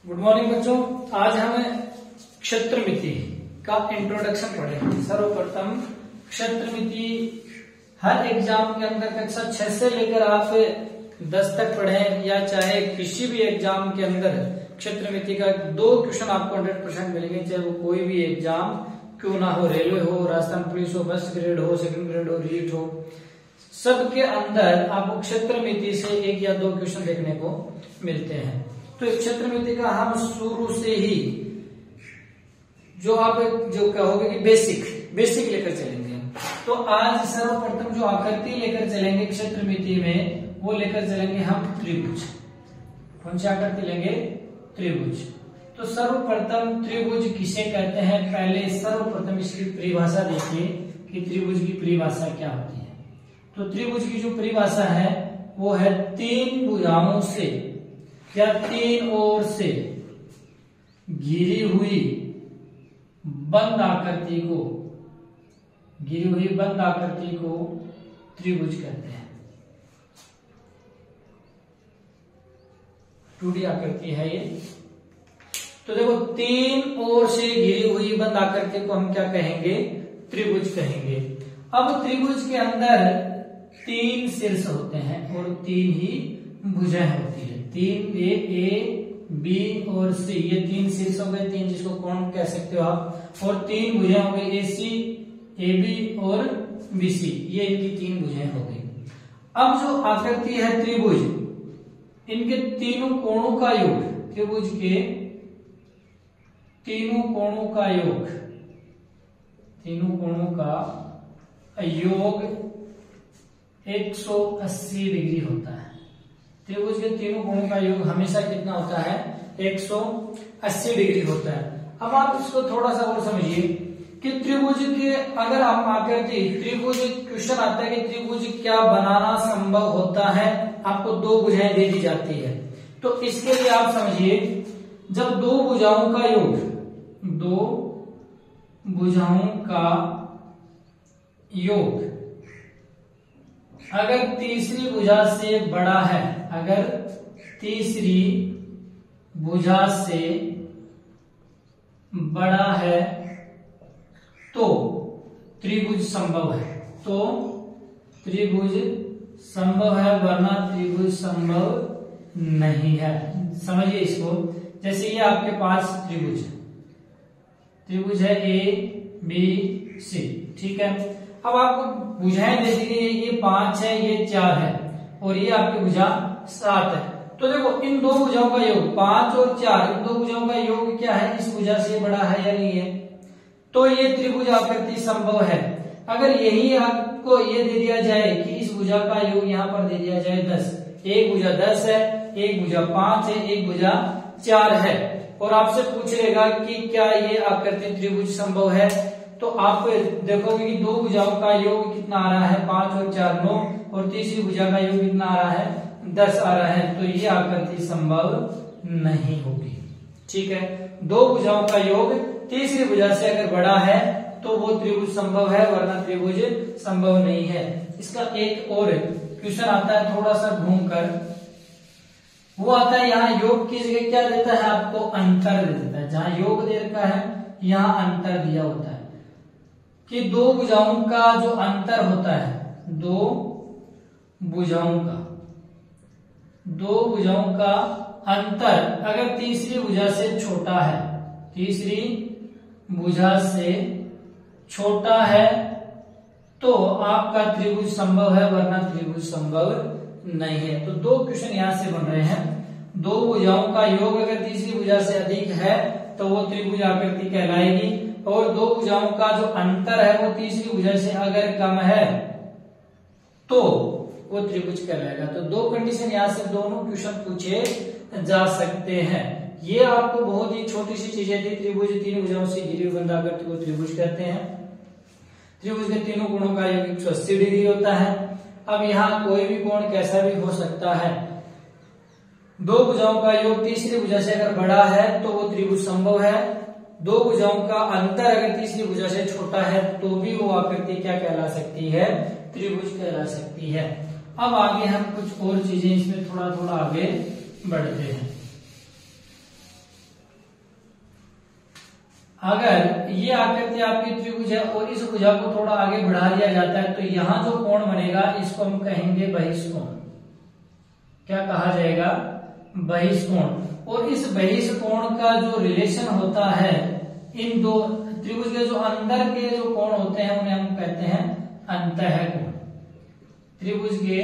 Good morning बच्चों। आज हम क्षेत्रमिति का इंट्रोडक्शन पढ़ेंगे। सर्वप्रथम क्षेत्रमिति हर एग्जाम के अंदर कक्षा 6 से लेकर आप 10 तक पढ़ें या चाहे किसी भी एग्जाम के अंदर क्षेत्रमिति का 2 क्वेश्चन आपको 100% मिलेंगे, चाहे वो कोई भी एग्जाम क्यों ना हो, रेलवे हो, राजस्थान पुलिस हो, फर्स्ट ग्रेड हो, सेकंड ग्रेड हो, रीट हो, सबके अंदर आपको क्षेत्रमिति से 1 या 2 क्वेश्चन देखने को मिलते हैं। तो क्षेत्रमिति का हम शुरू से ही जो आप जो कहोगे कि बेसिक लेकर चलेंगे। तो आज सर्वप्रथम जो आकृति लेकर चलेंगे क्षेत्रमिति में, वो लेकर चलेंगे हम त्रिभुज। कौन सी आकृति लेंगे? त्रिभुज। तो सर्वप्रथम त्रिभुज किसे कहते हैं, पहले सर्वप्रथम इसकी परिभाषा देखिए कि त्रिभुज की परिभाषा क्या होती है। तो त्रिभुज की जो परिभाषा है वो है 3 भुजाओं से या 3 ओर से घिरी हुई बंद आकृति को त्रिभुज कहते हैं। 2D आकृति है ये। तो देखो 3 ओर से घिरी हुई बंद आकृति को हम क्या कहेंगे? त्रिभुज कहेंगे। अब त्रिभुज के अंदर 3 शीर्ष होते हैं और 3 ही भुजाएं होती है। 3 ए बी और सी, ये 3 शीर्ष हो गए, 3 जिसको कोण कह सकते हो आप, और 3 भुजाएं हो गई ए सी, ए बी और बी सी, ये इनकी 3 भुजाएं हो गई। अब जो आकृति है त्रिभुज, इनके तीनों कोणों का योग, त्रिभुज के तीनों कोणों का योग 180 डिग्री होता है। त्रिभुज के तीनों कोणों का योग हमेशा कितना होता है? 180 डिग्री होता है। अब आप इसको थोड़ा सा और समझिए कि त्रिभुज के अगर हम आकृति त्रिभुज क्वेश्चन आता है कि त्रिभुज क्या बनाना संभव होता है, आपको 2 भुजाएं दे दी जाती है। तो इसके लिए आप समझिए, जब 2 भुजाओं का योग अगर तीसरी भुजा से बड़ा है, अगर तीसरी भुजा से बड़ा है तो त्रिभुज संभव है। तो त्रिभुज संभव है, वरना त्रिभुज संभव नहीं है। समझिए इसको। जैसे ये आपके पास त्रिभुज है ए बी सी, ठीक है। अब आपको भुजाएं दे दी गई, ये 5 है, ये 4 है और ये आपकी भुजा 7 है। तो देखो इन 2 भुजाओं का योग 5 और 4, इन 2 भुजाओं का योग क्या है? इस भुजा से बड़ा है या नहीं है? तो ये त्रिभुज आकृति संभव है। अगर यही आपको ये दे दिया जाए कि इस भुजा का योग यहाँ पर दे दिया जाए 10, एक भुजा 10 है, एक भुजा 5 है, एक भुजा 4 है, और आपसे पूछ लेगा कि क्या ये आकृति त्रिभुज संभव है, तो आप देखोगे कि 2 भुजाओं का योग कितना आ रहा है? 5 और 4 9, और तीसरी भुजा का योग कितना आ रहा है? 10 आ रहा है। तो ये आकृति संभव नहीं होगी, ठीक है। 2 भुजाओं का योग तीसरी भुजा से अगर बड़ा है तो वो त्रिभुज संभव है, वरना त्रिभुज संभव नहीं है। इसका एक और क्वेश्चन आता है थोड़ा सा घूमकर, वो आता है यहाँ योग की जगह क्या देता है? आपको अंतर दे देता है। जहां योग दे रखा है यहाँ अंतर दिया होता है कि 2 भुजाओं का जो अंतर होता है, 2 भुजाओं का अंतर अगर तीसरी भुजा से छोटा है, तीसरी भुजा से छोटा है तो आपका त्रिभुज संभव है, वरना त्रिभुज संभव नहीं है। तो 2 क्वेश्चन यहां से बन रहे हैं। 2 भुजाओं का योग अगर तीसरी भुजा से अधिक है तो वो त्रिभुज आकृति कहलाएगी, और 2 भुजाओं का जो अंतर है वो तीसरी भुजा से अगर कम है तो वो त्रिभुज कहलाएगा। तो 2 कंडीशन यहां से दोनों क्वेश्चन पूछे जा सकते हैं। ये आपको बहुत ही छोटी सी चीजें थी। त्रिभुज 3 भुजाओं से घिरी हुई बंद आकृति को त्रिभुज कहते हैं। त्रिभुज के तीनों कोणों का योग 180 डिग्री होता है। अब यहाँ कोई भी कोण कैसा भी हो सकता है। 2 भुजाओं का योग तीसरी भुजा से अगर बड़ा है तो वो त्रिभुज संभव है। 2 भुजाओं का अंतर अगर तीसरी भुजा से छोटा है तो भी वो आकृति क्या कहला सकती है? त्रिभुज कहला सकती है। अब आगे हम कुछ और चीजें इसमें थोड़ा थोड़ा आगे बढ़ते हैं। अगर ये आकृति आपकी त्रिभुज है और इस भुजा को थोड़ा आगे बढ़ा दिया जाता है तो यहाँ जो कोण बनेगा इसको हम कहेंगे बहिष्कोण। क्या कहा जाएगा? बहिष्कोण। और इस बहिष्कोण का जो रिलेशन होता है इन दो त्रिभुज के जो अंदर के जो कोण होते हैं उन्हें हम कहते हैं अंतःकोण। त्रिभुज के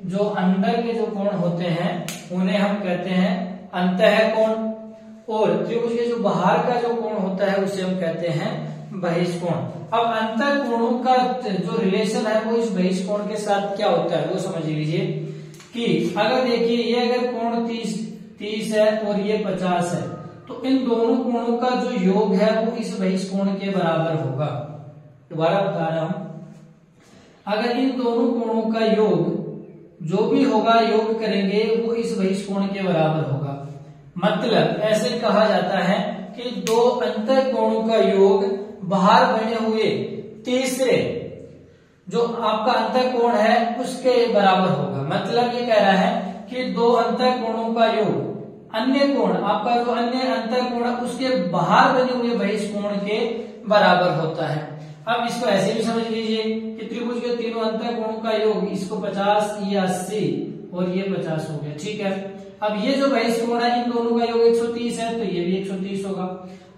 जो अंदर के जो कोण होते हैं उन्हें हम कहते हैं अंतःकोण और त्रिभुज के जो बाहर का जो कोण होता है उसे हम कहते हैं बहिष्कोण। अब अंतःकोणों का जो रिलेशन है वो इस बहिष्कोण के साथ क्या होता है वो समझ लीजिए कि अगर देखिए ये अगर कोण 30 है और ये 50 है तो इन दोनों कोणों का जो योग है वो इस बहिष्कोण के बराबर होगा। दोबारा बता रहा हूं, अगर इन दोनों कोणों का योग जो भी होगा योग करेंगे वो इस बहिष्कोण के बराबर होगा। मतलब ऐसे कहा जाता है कि दो अंतःकोणों का योग बाहर बने हुए तीसरे जो आपका अंतःकोण है उसके बराबर होगा। मतलब ये कह रहा है कि दो अंतःकोणों का योग अन्य कोण आपका जो अन्य अंतःकोण है उसके बाहर बने हुए बहिष्कोण के बराबर होता है। अब इसको ऐसे भी समझ लीजिए कि त्रिभुज के तीनों अंतःकोणों का योग इसको 50 ये 80 और ये 50 हो गया। ठीक है, अब ये जो बहिष्कोण है इन दोनों का योग 130 है तो ये भी 130 होगा।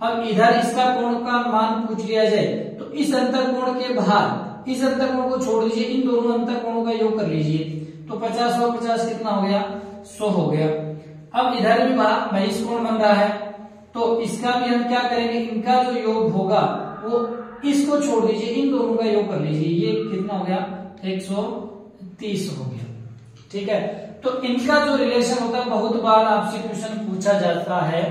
अब इधर इसका कोण का मान पूछ लिया जाए तो इस अंतःकोण के बाहर इस अंतःकोण को छोड़ दीजिए, इन दोनों अंतःकोणों का योग कर लीजिए तो 50 और 50 कितना हो गया? 100 हो गया। अब इधर भी बहिष्कोण बन रहा है तो इसका भी हम क्या करेंगे, इनका जो योग होगा वो इसको छोड़ दीजिए, इन दोनों का योग कर लीजिए, ये कितना हो गया? 130 हो गया। ठीक है, तो इनका जो रिलेशन होता है बहुत बार आपसे क्वेश्चन पूछा जाता है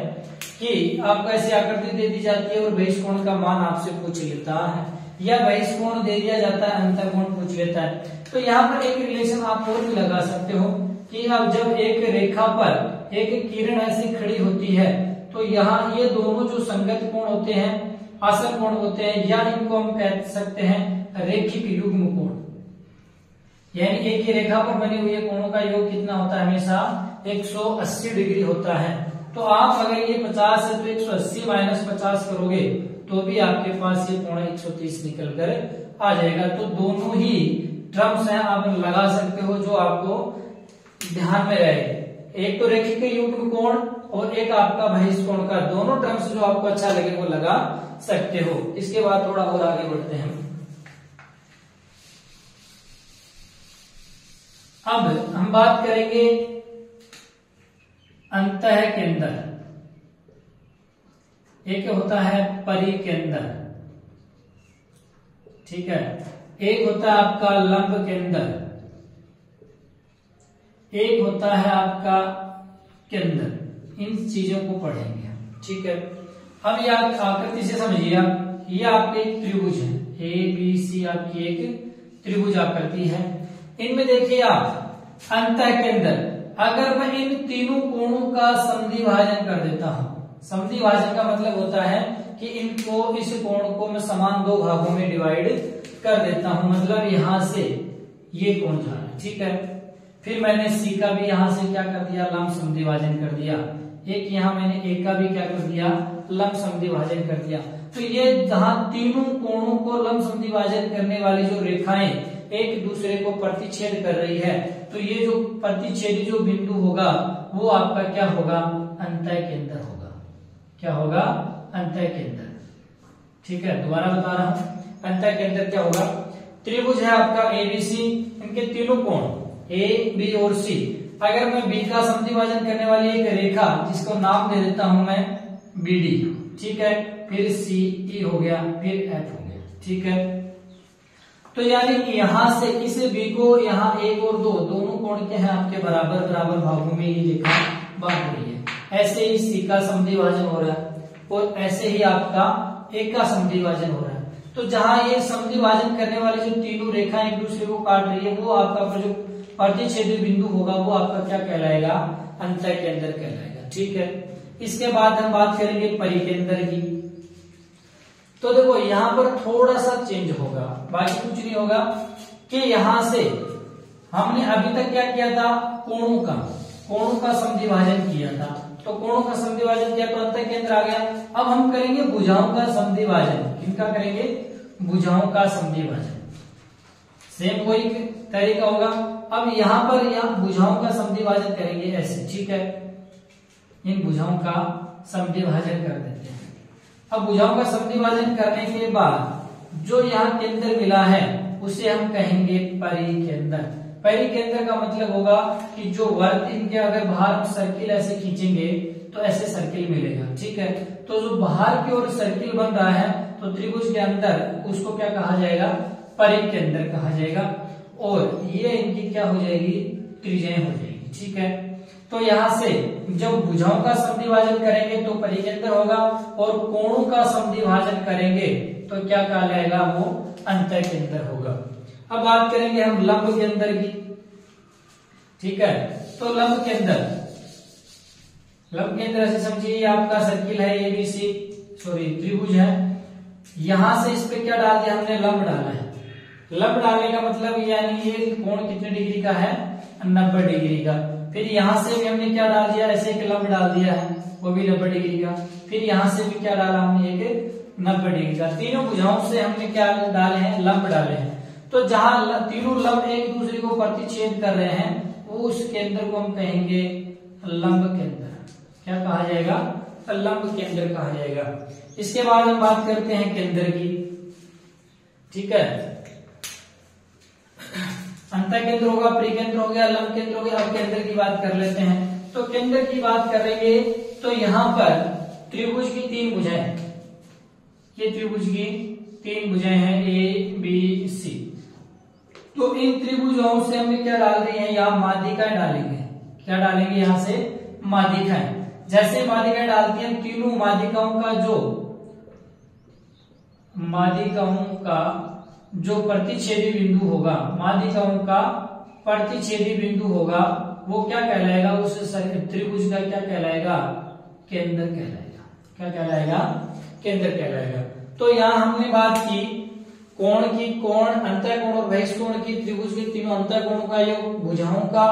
कि आपको ऐसी आकृति दे दी जाती है और बहिष्कोण का मान आपसे पूछ लेता है या बहिष्कोण दे दिया जाता है अंतःकोण पूछ लेता है। तो यहाँ पर एक रिलेशन आप और भी लगा सकते हो कि अब जब एक रेखा पर एक किरण ऐसी खड़ी होती है तो यहाँ ये दोनों जो संगत कोण होते हैं आसन कोण होते हैं या इनको हम कह सकते हैं रेखिक युग्म कोण। यानी एक ही रेखा पर बने हुए कोणों का योग कितना होता है? हमेशा 180 डिग्री होता है। तो आप अगर ये 50 है तो 180 माइनस 50 करोगे तो भी आपके पास ये कोण 130 निकल कर आ जाएगा। तो दोनों ही टर्म्स हैं आप लगा सकते हो जो आपको ध्यान में रहे, एक तो रेखिक युग्म कोण और एक आपका बहिष्कोण का, दोनों टर्म्स जो आपको अच्छा लगे वो लगा सकते हो। इसके बाद थोड़ा और आगे बढ़ते हैं। अब हम बात करेंगे अंतःकेंद्र। एक होता है परिकेंद्र, ठीक है, एक होता है आपका लंब केंद्र, एक होता है आपका केंद्र। इन चीजों को पढ़ेंगे हम। ठीक है, अब ये आकृति से समझिए आप, ये आपके एक त्रिभुज है, ABC आपकी एक त्रिभुज आकृति है। इनमें देखिए आप अंतःकेंद्र, अगर मैं इन तीनों कोणों का समद्वि भाजन कर देता हूं, समद्वि भाजन का मतलब होता है कि इनको इस कोण को मैं समान दो भागों में डिवाइड कर देता हूं, मतलब यहां से ये कोण जा रहा है। ठीक है, फिर मैंने C का भी यहां से क्या कर दिया? लंब समद्वि भाजन कर दिया। एक यहां मैंने A का भी क्या कर दिया? लंब समद्वि भाजन कर दिया। तो ये जहां तीनों कोणों को लंब समद्वि भाजन करने वाली जो रेखाएं एक दूसरे को प्रतिच्छेद कर रही है तो ये जो प्रतिच्छेदी जो बिंदु होगा वो आपका क्या होगा? अंतःकेंद्र होगा। क्या होगा? अंतःकेंद्र। ठीक है, दोबारा बता रहा हूं, अंतःकेंद्र क्या होगा? त्रिभुज है आपका ABC, इनके तीनों कोण A, B और C। अगर मैं B का समद्वि भाजन करने वाली एक रेखा जिसको नाम दे देता हूं मैं BD, ठीक है, फिर CE हो गया, फिर F हो गया। ठीक है, तो यानी कि यहां से इस B को यहाँ 1 और 2 दोनों कोण के हैं आपके बराबर बराबर भागों में ये रेखा बांट रही है। ऐसे ही C का समद्वि भाजन हो रहा है और ऐसे ही आपका A का समद्वि भाजन हो रहा है। तो जहां ये समद्वि भाजन करने वाली जो तीनों रेखाएं एक दूसरे को काट रही है वो आपका जो प्रतिच्छेदी बिंदु होगा वो आपका क्या कहलाएगा? अंतःकेंद्र कहलाएगा। ठीक है, इसके बाद हम बात करेंगे परिकेंद्र की। तो देखो यहां पर थोड़ा सा चेंज होगा, बाकी कुछ नहीं होगा कि यहां से हमने अभी तक क्या किया था? कोणों का समद्वि भाजन किया था। तो कोणों का समद्विभाजन किया तो अंतः केंद्र आ गया। अब हम करेंगे भुजाओं का समद्विभाजन। किनका करेंगे? भुजाओं का समद्विभाजन। सेम वही तरीका होगा। अब यहाँ पर भुजाओं का समद्विभाजन करेंगे ऐसे, ठीक है। इन भुजाओं का समद्विभाजन कर देते हैं। अब भुजाओं का समद्विभाजन करने के बाद जो यहाँ केंद्र मिला है उसे हम कहेंगे परिकेंद्र। परिकेंद्र का मतलब होगा कि जो वर्त इनके अगर बाहर हम सर्किल ऐसे खींचेंगे तो ऐसे सर्किल मिलेगा, ठीक है। तो जो बाहर की ओर सर्किल बन रहा है तो त्रिभुज के अंदर उसको क्या कहा जाएगा? परिकेंद्र कहा जाएगा। और ये इनकी क्या हो जाएगी? त्रिज्याएं हो जाएगी, ठीक है। तो यहाँ से जब भुजाओं का समद्विभाजन करेंगे तो परिकेंद्र होगा और कोणों का समद्विभाजन करेंगे तो क्या कहलाएगा? वो अंतःकेंद्र होगा। अब बात करेंगे हम लंब केंद्र की, ठीक है। तो लंब केंद्र ऐसे समझिए आपका सर्किल है एबीसी, त्रिभुज है। यहां से इस पे क्या डाल दिया हमने? लंब डाला है। लंब डालने का मतलब यानी ये कोण कितने डिग्री का है? 90 डिग्री का। फिर यहां से भी हमने क्या डाल दिया? ऐसे एक लंब डाल दिया है, वो भी 90 डिग्री का। फिर यहां से भी क्या डाला हमने? एक 90 डिग्री का। तीनों भुजाओं से हमने क्या डाले हैं? लंब डाले हैं। तो जहां तीनों लंब एक दूसरे को प्रतिच्छेद कर रहे हैं वो उस केंद्र को हम कहेंगे लंब केंद्र। क्या कहा जाएगा? लंब केंद्र कहा जाएगा। इसके बाद हम बात करते हैं केंद्र की, ठीक है। अंतःकेंद्र होगा, परिकेंद्र हो गया, लंब केंद्र हो गया। अब केंद्र की बात कर लेते हैं। तो केंद्र की बात करेंगे तो यहाँ पर त्रिभुज की 3 भुजाएं, ये त्रिभुज की 3 भुजाएं हैं ए बी सी। तो इन त्रिभुजों से हमें क्या डाल रही है? यहाँ माध्यिकाएं डालेंगे। क्या डालेंगे? यहाँ से माध्यिकाएं। जैसे माध्यिकाएं डालती हैं तीनों माध्यिकाओं का जो प्रतिच्छेदी बिंदु होगा, माध्यिकाओं का प्रतिच्छेदी बिंदु होगा वो क्या कहलाएगा? उस त्रिभुज का क्या कहलाएगा? केंद्र कहलाएगा। क्या कहलाएगा? केंद्र कहलाएगा। तो यहाँ हमने बात की कोण की, कोण अंतःकोण और बहिष्कोण की, त्रिभुज के तीनों अंतःकोणों का योग, भुजाओं का,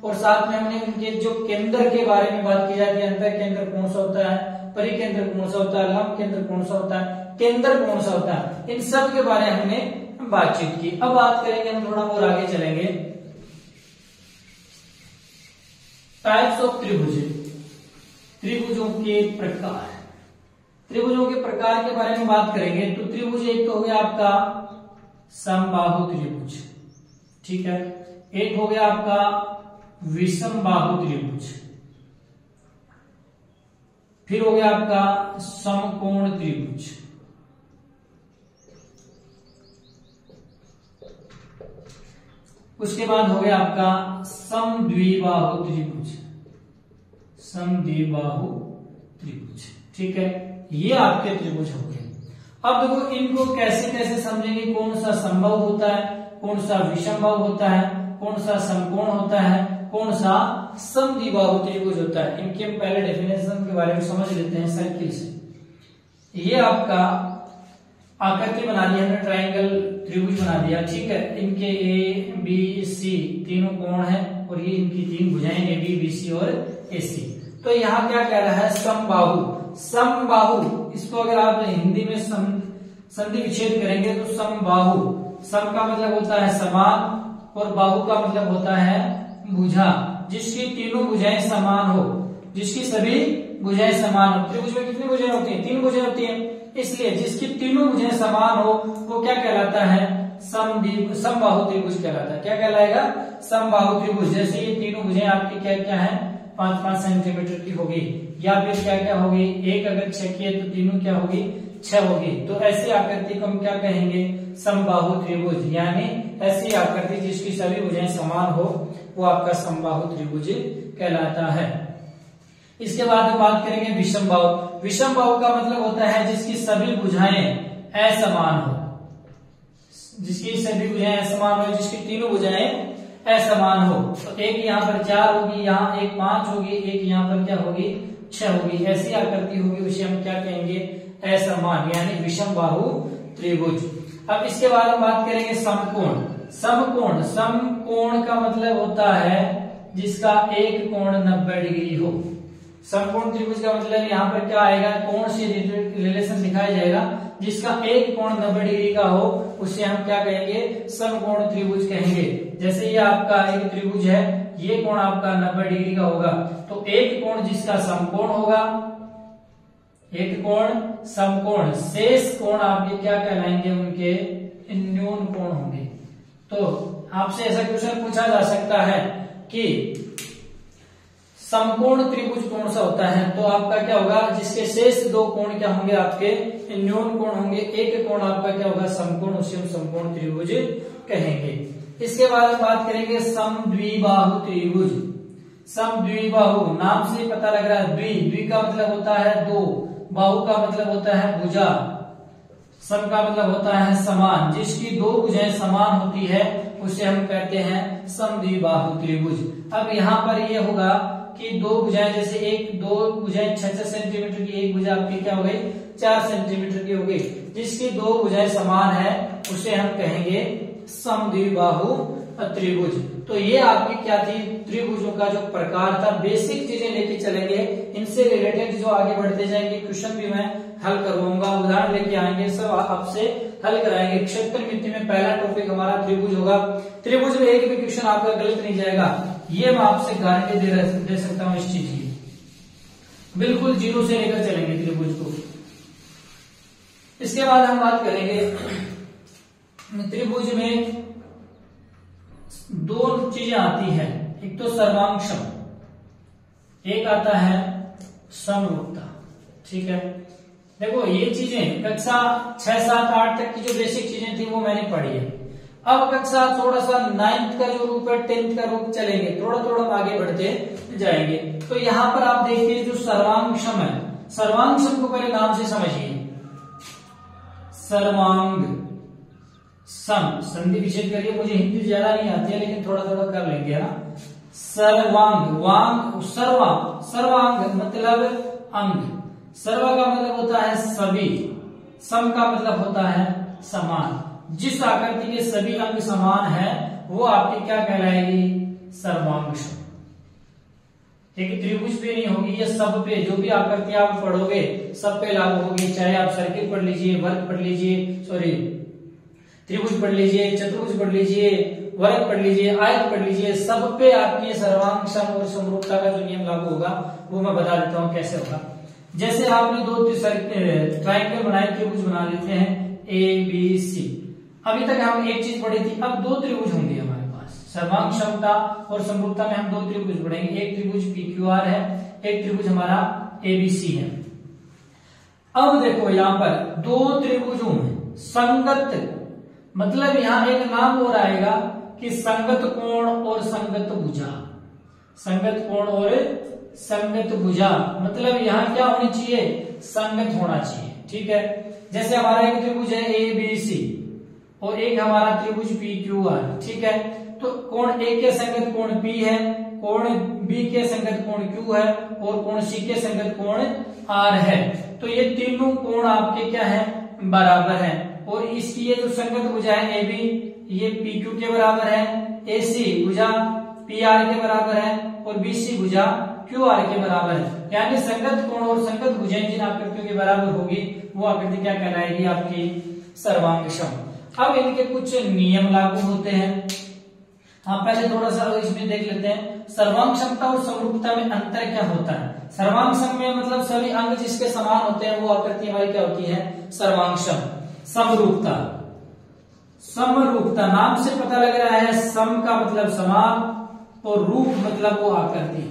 और साथ में हमने उनके जो केंद्र के बारे में बात की जाती है। अंतःकेंद्र कौन सा होता है? परिकेंद्र कौन सा होता है? लंब केंद्र कौन सा होता है? केंद्र कौन सा होता है? इन सब के बारे में हमने बातचीत की। अब बात करेंगे हम थोड़ा और आगे चलेंगे। टाइप्स ऑफ त्रिभुज, त्रिभुजों के प्रकार। त्रिभुजों के प्रकार के बारे में बात करेंगे तो त्रिभुज एक तो हो गया आपका समबाहु त्रिभुज, ठीक है। एक हो गया आपका विषमबाहु त्रिभुज, फिर हो गया आपका समकोण त्रिभुज, उसके बाद हो गया आपका समद्विबाहु त्रिभुज, समद्विबाहु त्रिभुज, ठीक है। ये आपके त्रिभुज हो गए। अब देखो इनको कैसे कैसे समझेंगे, कौन सा समबाहु होता है, कौन सा विषमबाहु होता है, कौन सा समकोण होता है, कौन सा समद्विबाहु त्रिभुज होता है। इनके हम पहले डेफिनेशन के बारे में समझ लेते हैं सर्किल से। ये आपका आकृति बना दिया हमने, ट्राइंगल त्रिभुज बना दिया, ठीक है। इनके ए बी सी तीनों कोण है और ये इनकी 3 भुजाएं ए बी बी सी और ए सी। तो यहाँ क्या कह रहा है? समबाहु। समबाहु इसको अगर आप हिंदी में संधि विच्छेद करेंगे तो समबाहु, सम का मतलब होता है समान और बाहु का मतलब होता है भुजा, जिसकी तीनों भुजाएं समान हो, जिसकी सभी भुजाएं समान हो। त्रिभुज में कितनी भुजाएं होती हैं? 3 भुजाएं होती हैं, इसलिए जिसकी तीनों भुजाएं समान हो वो क्या कहलाता है? समबाहु त्रिभुज कहलाता है। क्या कहलाएगा? समबाहु त्रिभुज। जैसे ये तीनों भुजाएं आपकी क्या क्या है? 5-5 सेंटीमीटर की होगी, या फिर क्या क्या होगी? एक अगर 6 की है तो तीनों क्या होगी? 6 होगी। तो ऐसी आकृति को हम क्या कहेंगे? समबाहु त्रिभुज। यानी ऐसी आकृति जिसकी सभी भुजाएं समान हो वो आपका समबाहु त्रिभुज कहलाता है। इसके बाद हम बात करेंगे विषमबाहु। विषमबाहु का मतलब होता है जिसकी सभी भुजाएं असमान हो, जिसकी सभी भुजाएं असमान हो, जिसकी तीनों भुजाएं असमान हो। तो एक यहाँ पर 4 होगी, यहाँ एक 5 होगी, एक यहाँ पर क्या होगी? 6 होगी। ऐसी आकृति होगी उसे हम क्या कहेंगे? असमान, यानी विषमबाहु त्रिभुज। अब इसके बाद हम बात करेंगे समकोण। समकोण, समकोण का मतलब होता है जिसका एक कोण 90 डिग्री हो, समकोण त्रिभुज का मतलब यहाँ पर क्या आएगा, कोण से रिलेशन दिखाया जाएगा, जिसका एक कोण 90 डिग्री का हो उसे हम क्या कहेंगे, समकोण त्रिभुज कहेंगे। जैसे ये आपका एक त्रिभुज है, ये कोण आपका 90 डिग्री का होगा, तो एक कोण जिसका समकोण होगा, एक कोण समकोण, शेष कोण आपके क्या कहलाएंगे, उनके न्यून कोण होंगे। तो आपसे ऐसा क्वेश्चन पूछा जा सकता है कि समकोण त्रिभुज कौन सा होता है, तो आपका क्या होगा, जिसके शेष दो कोण क्या होंगे, आपके न्यून कोण होंगे, एक कोण आपका क्या होगा, समकोण, उसे हम समकोण त्रिभुज कहेंगे। इसके बाद हम बात करेंगे समद्विबाहु त्रिभुज। समद्विबाहु नाम से पता लग रहा है, द्वि का मतलब होता है दो, बाहु का मतलब होता है भुजा, सम का मतलब होता है समान, जिसकी दो भुजाएं समान होती है उसे हम कहते हैं समद्विबाहु त्रिभुज। अब यहाँ पर ये होगा कि दो भुजाएं, जैसे दो भुजाएं 6 सेंटीमीटर की, एक भुजा आपकी क्या हो गई 4 सेंटीमीटर की हो गई, जिसकी दो भुजाएं समान है उसे हम कहेंगे समद्विबाहु त्रिभुज। तो ये आपकी क्या थी, त्रिभुजों का जो प्रकार था, बेसिक चीजें लेके चलेंगे, इनसे रिलेटेड जो आगे बढ़ते जाएंगे क्वेश्चन भी मैं हल करवाऊंगा, उदाहरण लेके आएंगे, सब आपसे हल कराएंगे। क्षेत्रमिति में पहला टॉपिक हमारा त्रिभुज होगा। त्रिभुज में एक भी क्वेश्चन आपका गलत नहीं जाएगा, ये मैं आपसे गारंटी दे सकता हूं इस चीज की, बिल्कुल जीरो से लेकर चलेंगे त्रिभुज को। इसके बाद हम बात करेंगे त्रिभुज में दो चीजें आती हैं, एक तो सर्वांशम, एक आता है समरूपता। ठीक है, देखो ये चीजें कक्षा 6, 7, 8 तक की जो बेसिक चीजें थी वो मैंने पढ़ी है। अब कक्षा थोड़ा सा 9th का जो रूप है, 10th का रूप चलेंगे, थोड़ा थोड़ा आगे बढ़ते जाएंगे। तो यहाँ पर आप देखिए जो सर्वांशम है, सर्वांशम को पहले नाम से समझिए, सर्वांग सम, संधि विच्छेद करिए, मुझे हिंदी ज्यादा नहीं आती है लेकिन थोड़ा थोड़ा कर लेंगे, है ना। सर्वांग, वांग सर्वांग, सर्वांग मतलब अंग, सर्व का मतलब होता है सभी, सम का मतलब होता है समान, जिस आकृति के सभी अंग समान है वो आपकी क्या कहलाएगी, सर्वांशम। एक त्रिभुज पे नहीं होगी, ये सब पे, जो भी आकृति आप पढ़ोगे सब पे लागू होगी, चाहे आप सर्किल पढ़ लीजिए, वर्ग पढ़ लीजिए, सॉरी त्रिभुज पढ़ लीजिए, चतुर्भुज पढ़ लीजिए, वर्ग पढ़ लीजिए, आयत पढ़ लीजिए, सब पे आपकी सर्वांशम और समरूपता का जो नियम लागू होगा वो मैं बता देता हूँ कैसे होगा। जैसे आपने दो ट्रायंगल बनाए, त्रिभुज बना लेते हैं ABC। अभी तक हम एक चीज पढ़ी थी, अब दो त्रिभुज होंगे हमारे पास, सर्वांशमता और समरूपता में हम दो त्रिभुज पढ़ेंगे, एक त्रिभुज PQR है, एक त्रिभुज हमारा ABC है। अब देखो यहाँ पर दो त्रिभुजों में संगत, मतलब यहां एक नाम और आएगा कि संगत कोण और संगत भुजा, संगत कोण और संगत भुजा, मतलब यहां क्या होनी चाहिए, संगत होना चाहिए। ठीक है, जैसे हमारा एक त्रिभुज है ABC और एक हमारा त्रिभुज PQR। ठीक है, तो कोण A के संगत कोण P है, कोण B के संगत कोण Q है और कोण C के संगत कोण R है। तो ये तीनों कोण आपके क्या है, बराबर है, और इसकी ये जो संगत भुजा है AB, ये PQ के बराबर है, AC भुजा PR के बराबर है और BC भुजा QR के बराबर है। यानी संगत कोण और संगत भुजाएं जिन आकृतियों के बराबर होगी वो आकृति क्या कहलाएगी, आपकी सर्वांशम। अब इनके कुछ नियम लागू होते हैं, आप पहले थोड़ा सा इसमें देख लेते हैं। सर्वांशमता और समरूपता में अंतर क्या होता है। सर्वांशम में मतलब सभी अंग जिसके समान होते हैं वो आकृति हमारी क्या होती है, सर्वांशम। समरूपता, समरूपता नाम से पता लग रहा है, सम का मतलब समान और रूप मतलब वो आकृति,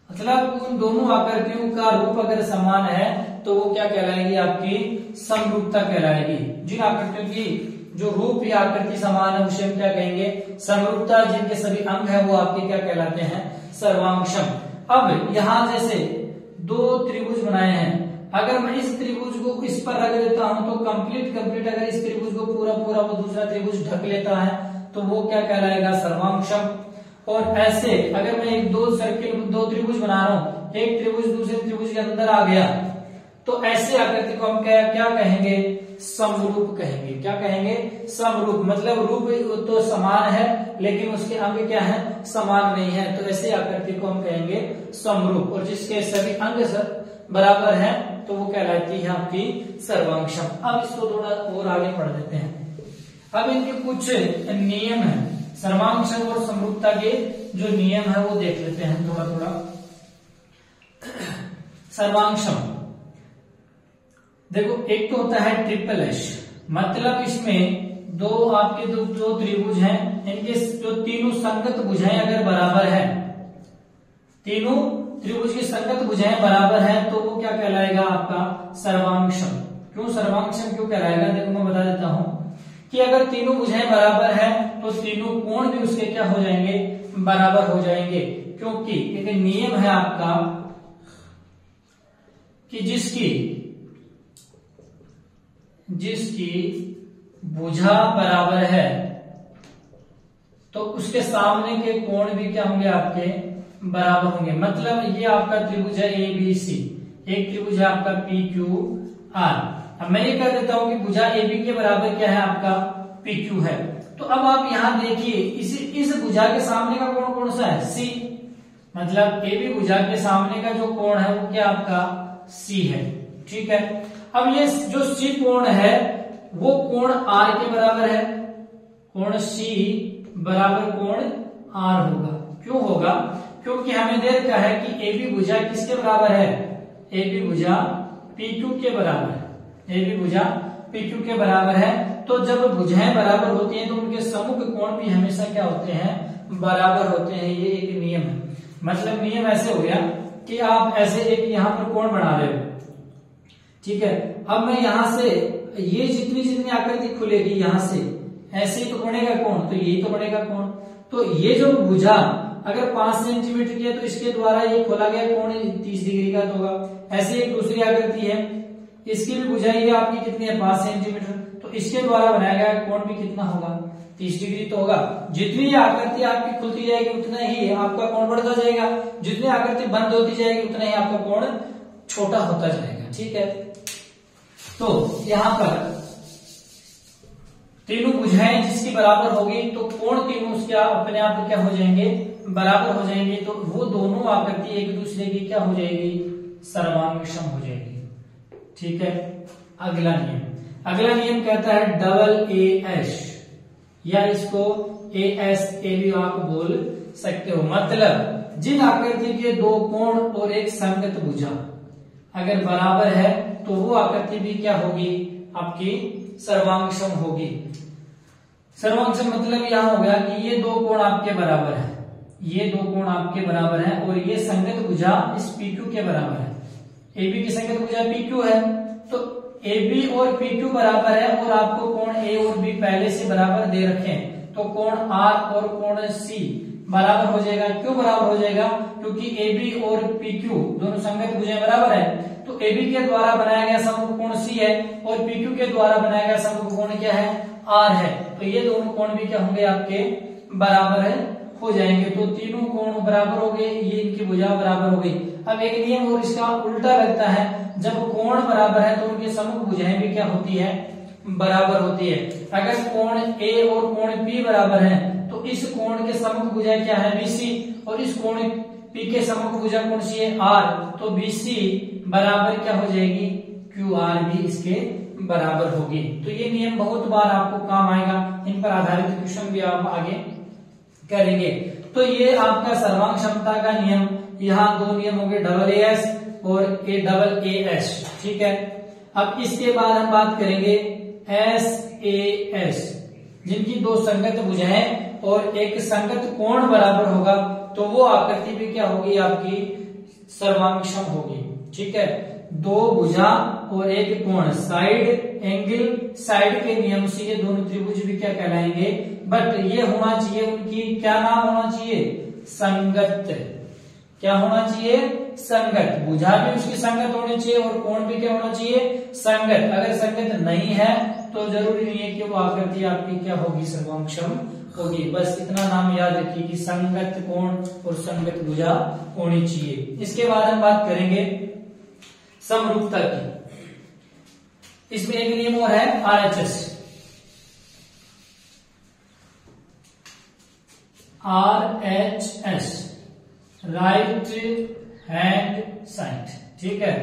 मतलब उन दोनों आकृतियों का रूप अगर समान है तो वो क्या कहलाएगी, आपकी समरूपता कहलाएगी। जिन आकृतियों की जो रूप या आकृति समान है उसे हम क्या कहेंगे, समरूपता। जिनके सभी अंग है वो आपके क्या कहलाते हैं, सर्वांशम। अब यहां जैसे दो त्रिभुज बनाए हैं, अगर मैं इस त्रिभुज को इस पर रख देता हूं तो कंप्लीट अगर इस त्रिभुज को पूरा वो दूसरा त्रिभुज ढक लेता है तो वो क्या कहलाएगा, सर्वांशम। और ऐसे अगर मैं एक दो त्रिभुज बना रहा हूं, एक त्रिभुज दूसरे त्रिभुज के अंदर आ गया तो ऐसे आकृति को हम क्या कहेंगे, समरूप कहेंगे। क्या कहेंगे, समरूप। मतलब रूप तो समान है लेकिन उसके अंग क्या है, समान नहीं है, तो ऐसे आकृति को हम कहेंगे समरूप। और जिसके सभी अंग बराबर हैं तो वो कहलाती है आपकी सर्वांगसम। अब इसको थोड़ा और आगे पढ़ देते हैं। अब इनके कुछ नियम है, सर्वांगसम और समरूपता के जो नियम है वो देख लेते हैं थोड़ा थोड़ा। सर्वांगसम देखो, एक तो होता है ट्रिपल एश, मतलब इसमें दो आपके जो त्रिभुज हैं इनके जो तीनों संगत भुजाएं अगर बराबर है, तीनों त्रिभुज की संगत भुजाएं बराबर है तो वो क्या कहलाएगा, आपका सर्वांगसम। क्यों सर्वांगसम क्यों कहलाएगा, देखो मैं बता देता हूं कि अगर तीनों भुजाएं बराबर है तो तीनों कोण भी उसके क्या हो जाएंगे, बराबर हो जाएंगे। क्योंकि एक नियम है आपका कि जिसकी भुजा बराबर है तो उसके सामने के कोण भी क्या होंगे, आपके बराबर होंगे। मतलब ये आपका त्रिभुज है ABC, एक त्रिभुज है आपका PQR। अब मैं ये कह देता हूं कि भुजा AB के बराबर क्या है, आपका PQ है। तो अब आप यहां देखिए इस भुजा के सामने का कोण कौन सा है, C। मतलब AB भुजा के सामने का जो कोण है वो क्या आपका C है, ठीक है। अब ये जो C कोण है वो कोण R के बराबर है, कोण C बराबर कोण R होगा। क्यों होगा, क्योंकि हमें दे रखा है कि AB भुजा किसके बराबर है, AB भुजा PQ के बराबर है, AB भुजा PQ के बराबर है। तो जब भुजाएं बराबर होती हैं तो उनके सम्मुख कोण भी हमेशा क्या होते हैं, बराबर होते हैं। ये एक नियम है। मतलब नियम ऐसे हो गया कि आप ऐसे एक यहां पर कोण बना रहे हो, ठीक है। अब मैं यहां से ये जितनी आकृति खुलेगी यहां से ऐसे ही तो बनेगा कोण, तो यही तो बनेगा कोण। तो ये जो भुजा अगर 5 सेंटीमीटर की है तो इसके द्वारा ये खोला गया कोण 30 डिग्री का तो होगा। ऐसे एक दूसरी आकृति है, इसकी भी भुजा ये आपकी कितनी है, 5 सेंटीमीटर, तो इसके द्वारा बनाया गया कोण भी कितना होगा, 30 डिग्री तो होगा। जितनी ये आकृति आपकी खुलती जाएगी उतना ही आपका कोण बढ़ता जाएगा, जितनी आकृति बंद होती जाएगी उतना ही आपका कोण छोटा होता जाएगा, ठीक है। तो यहां पर तीनों भुजाएं जिसकी बराबर होगी तो कोण तीनों उसके अपने आप क्या हो जाएंगे, बराबर हो जाएंगे। तो वो दोनों आकृति एक दूसरे की क्या हो जाएगी, सर्वांगसम हो जाएगी, ठीक है। अगला नियम कहता है डबल AS, या इसको ASA भी आप बोल सकते हो। मतलब जिन आकृति के दो कोण और एक संगत भुजा अगर बराबर है तो वो आकृति भी क्या होगी, आपकी सर्वांगसम होगी। सर्वांगसम मतलब यहां हो गया कि ये दो कोण आपके बराबर है, ये दो कोण आपके बराबर है और ये संगत भुजा इस PQ के बराबर है। AB की संगत भुजा PQ है तो AB और PQ बराबर है और आपको कोण A और B पहले से बराबर दे रखे हैं, तो कोण R और कोण C बराबर हो जाएगा। क्यों बराबर हो जाएगा, क्योंकि AB और PQ दोनों संगत भुजाएं बराबर है। तो AB के द्वारा बनाया गया समकोण कोण C है और PQ के द्वारा बनाया गया समकोण कोण क्या है, R है। तो ये दोनों कोण भी क्या होंगे, आपके बराबर है हो जाएंगे। तो तीनों कोण बराबर हो गए, ये इनकी भुजा बराबर हो गई। अब एक नियम और इसका उल्टा लगता है, जब कोण बराबर है तो उनके सम्मुख भुजाएं भी क्या होती है, बराबर होती है। अगर कोण A और कोण P बराबर है तो इस कोण के सम्मुख भुजा क्या है, BC, और इस कोण P के सम्मुख भुजा कौन सी है, R, तो BC बराबर क्या हो जाएगी, QR भी इसके बराबर होगी। तो ये नियम बहुत बार आपको काम आएगा, इन पर आधारित क्वेश्चन भी आप आगे करेंगे। तो ये आपका सर्वांग क्षमता का नियम, यहाँ दो नियम हो गए, डबल AS और डबल AS, ठीक है। अब इसके बाद हम बात करेंगे SAS, जिनकी दो संगत भुजाएं और एक संगत कोण बराबर होगा, तो वो आकृति भी क्या होगी, आपकी सर्वांगक्षम होगी, ठीक है। दो भुजा और एक कोण, साइड एंगल, साइड के नियम से ये दोनों त्रिभुज भी क्या कहलाएंगे, बट ये होना चाहिए उनकी क्या नाम होना चाहिए, संगत। क्या होना चाहिए, संगत। भुजा भी उसकी संगत होनी चाहिए और कोण भी क्या होना चाहिए, संगत। अगर संगत नहीं है तो जरूरी नहीं है कि वो आकृति आपकी क्या होगी, सर्वांगक्षम होगी। बस इतना नाम याद रखिए कि संगत कोण और संगत भुजा होनी चाहिए। इसके बाद हम बात करेंगे समरूपता की। इसमें एक नियम और है RHS, RHS, right hand side. ठीक है,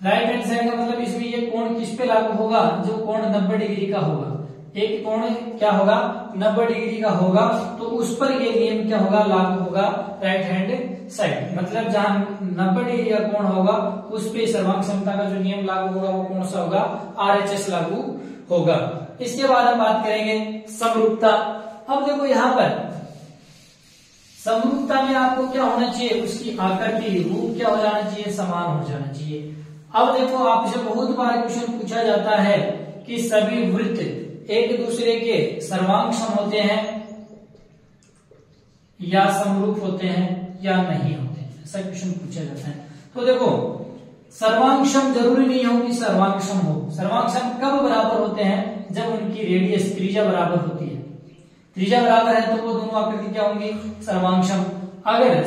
राइट हैंड साइड का मतलब इसमें ये कोण किस पे लागू होगा, जो कोण 90 डिग्री का होगा। एक कोण क्या होगा 90 डिग्री का होगा, तो उस पर ये नियम क्या होगा लागू होगा, राइट हैंड साइड। मतलब जहां 90 डिग्री का कोण होगा उस पे सर्वांग समता का जो नियम लागू होगा वो कौन सा होगा, RHS लागू होगा। इसके बाद हम बात करेंगे समरूपता। अब देखो यहाँ पर समरूपता में आपको क्या होना चाहिए, उसकी आकृति रूप क्या हो जाना चाहिए, समान हो जाना चाहिए। अब देखो आपसे बहुत बार क्वेश्चन पूछा जाता है कि सभी वृत्त एक दूसरे के सर्वांगसम होते हैं या समरूप होते हैं या नहीं होते हैं, ऐसा क्वेश्चन पूछा जाता है। तो देखो सर्वांगसम जरूरी नहीं हो कि सर्वांगसम हो। सर्वांगसम कब बराबर होते हैं, जब उनकी रेडियस त्रिज्या बराबर होती है। त्रिज्या बराबर है तो वो दोनों आकृति क्या होंगी, सर्वांगसम। अगर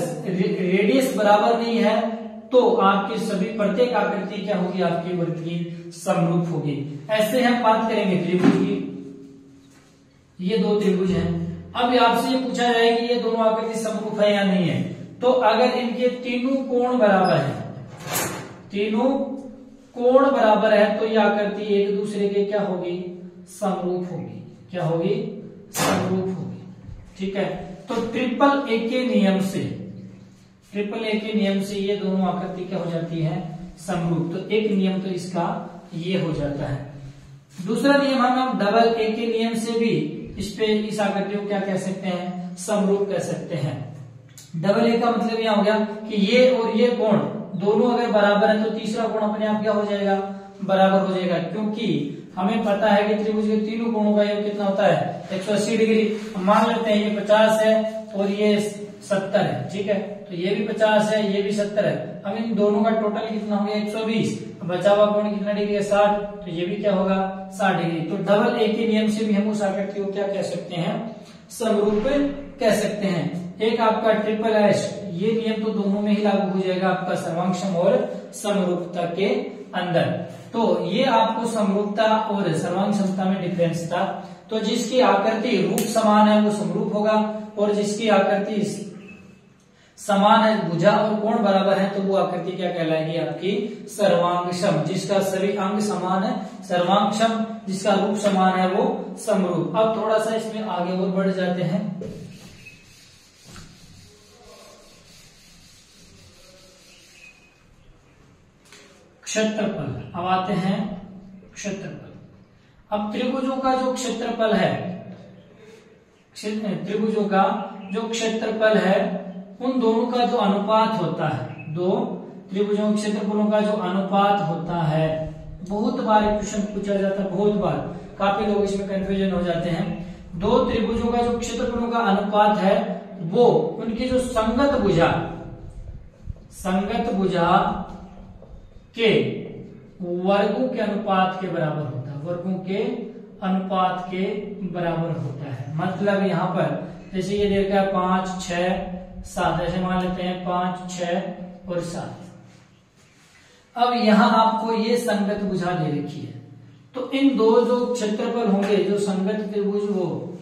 रेडियस बराबर नहीं है तो आपकी सभी प्रत्येक आकृति क्या होगी, आपकी वृत्त की समरूप होगी। ऐसे हम बात करेंगे त्रिभुज की। ये दो त्रिभुज हैं। अब आपसे ये पूछा जाए कि ये दोनों आकृति समरूप है या नहीं है, तो अगर इनके तीनों कोण बराबर है, तीनों कोण बराबर है, तो ये आकृति एक दूसरे के क्या होगी, समरूप होगी। क्या होगी, समरूप होगी। ठीक है, तो ट्रिपल ए के नियम से, ट्रिपल ए के नियम से ये दोनों आकृति क्या हो जाती है, समरूप। तो एक नियम तो इसका ये हो जाता है। दूसरा नियम हम डबल ए के नियम से भी इस आकृति को क्या कह सकते हैं, समरूप कह सकते हैं। डबल ए का मतलब यह हो गया कि ये और ये कोण दोनों अगर बराबर है तो तीसरा कोण अपने आप क्या हो जाएगा, बराबर हो जाएगा। क्योंकि हमें पता है कि त्रिभुज के तीनों कोणों का योग कितना होता है, 180 डिग्री। मान लेते हैं ये 50 है और ये 70 है। ठीक है, तो ये भी 50 है, ये भी 70 है। अब इन दोनों का टोटल कितना हो गया, 120। बचा हुआ कोण कितना डिग्री है, 60। तो ये भी क्या होगा, 60 डिग्री। तो डबल ए के नियम से भी हम उस आकृति को क्या कह सकते हैं, समरूप कह सकते हैं। एक आपका ट्रिपल एच, ये नियम तो दोनों में ही लागू हो जाएगा, आपका सर्वांगसम और समरूपता के अंदर। तो ये आपको समरूपता और सर्वांग समता में डिफरेंस था। तो जिसकी आकृति रूप समान है वो समरूप होगा, और जिसकी आकृति समान है, भुजा और कोण बराबर है, तो वो आकृति क्या कहलाएगी, आपकी सर्वांगसम। जिसका सभी अंग समान है सर्वांगसम, जिसका रूप समान है वो समरूप। अब थोड़ा सा इसमें आगे और बढ़ जाते हैं। क्षेत्रफल, अब आते हैं क्षेत्रफल। अब त्रिभुजों का जो क्षेत्रफल है, त्रिभुजों का जो क्षेत्रफल है, उन दोनों का जो अनुपात होता है, दो त्रिभुजों के क्षेत्रफलों का जो अनुपात होता है, बहुत बार क्वेश्चन पूछा जाता है, बहुत बार। काफी लोग इसमें कंफ्यूजन हो जाते हैं। दो त्रिभुजों का जो क्षेत्रफलों का अनुपात है वो उनकी जो संगत भुजा के वर्गों के अनुपात के बराबर होता है, वर्गों के अनुपात के बराबर होता है। मतलब यहाँ पर जैसे ये देखा 5, 6, 7, ऐसे मान लेते हैं 5, 6 और 7। अब यहाँ आपको ये संगत भुजा दे रखी है, तो इन दो जो क्षेत्रफल होंगे, जो संगत त्रिभुज वो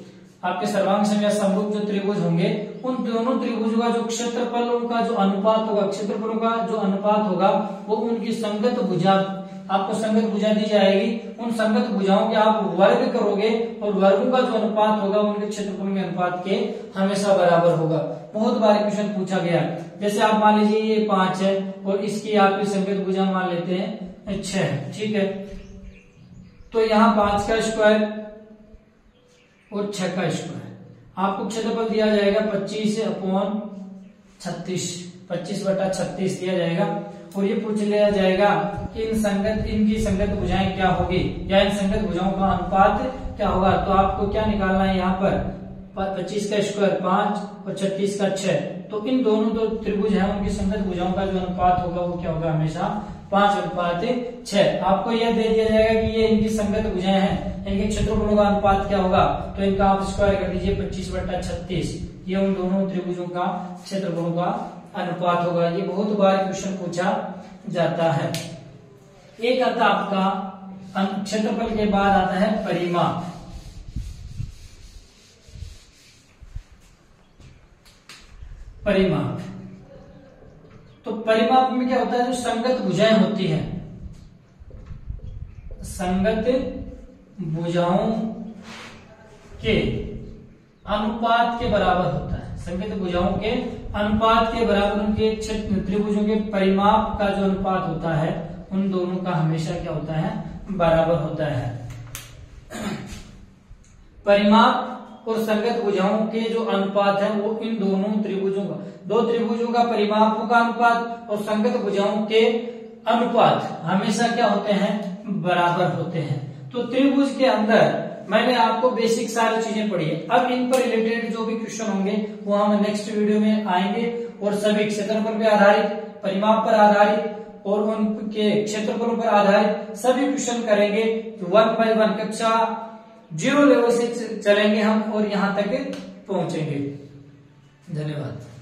आपके सर्वांगसम या समरूप जो त्रिभुज होंगे, उन दोनों त्रिभुजों का जो क्षेत्रफलों का जो अनुपात होगा, क्षेत्रफलों का जो अनुपात होगा, वो उनकी संगत भुजा, आपको संगत भुजा दी जाएगी। उन संगत भुजाओं के आप वर्ग करोगे और वर्गों का जो अनुपात होगा उनके क्षेत्रफल के अनुपात के हमेशा बराबर होगा। बहुत बार क्वेश्चन पूछा गया। जैसे आप मान लीजिए ये 5 है और इसकी आपकी संगत भुजा मान लेते हैं 6 है। ठीक है, तो यहाँ 5 का स्क्वायर और 6 का स्क्वायर, आपको क्षेत्रफल दिया जाएगा 25/36, 25/36 दिया जाएगा। और ये पूछ लिया जाएगा कि इनकी संगत भुजाएं क्या होगी, या इन संगत भुजाओं का अनुपात क्या होगा। तो आपको क्या निकालना है, यहाँ पर 25 का स्क्वायर 5 और 36 का 6। तो इन दोनों जो त्रिभुज हैं उनकी संगत भुजाओं का जो अनुपात होगा वो क्या होगा, हमेशा 5/6। आपको यह दे दिया जाएगा कि ये इनकी संगत भुजाएं हैं, इनके क्षेत्रफलों का अनुपात क्या होगा, तो इनका आप स्क्वायर कर दीजिए 25/36। ये उन दोनों त्रिभुजों का क्षेत्रफलों का अनुपात होगा। ये बहुत बार क्वेश्चन पूछा जाता है। एक आता आपका क्षेत्रफल के बाद आता है परिमाप। परिमाप, तो परिमाप में क्या होता है, जो संगत भुजाएं होती हैं, संगत भुजाओं के अनुपात के बराबर होता है। संगत भुजाओं के अनुपात के बराबर उनके त्रिभुजों के परिमाप का जो अनुपात होता है उन दोनों का हमेशा क्या होता है, बराबर होता है। परिमाप और संगत भुजाओं के जो अनुपात है वो इन दोनों त्रिभुजों का, दो त्रिभुजों का परिमापों का अनुपात और संगत भुजाओं के अनुपात हमेशा क्या होते हैं, बराबर होते हैं। तो त्रिभुज के अंदर मैंने आपको बेसिक सारी चीजें पढ़ी है। अब इन पर रिलेटेड जो भी क्वेश्चन होंगे वो हम नेक्स्ट वीडियो में आएंगे और सभी क्षेत्रफल पर आधारित, परिमाप पर आधारित और उनके क्षेत्रफलों पर आधारित सभी क्वेश्चन करेंगे। 1 by 1 कक्षा 0 लेवल से चलेंगे हम और यहां तक पहुंचेंगे। धन्यवाद।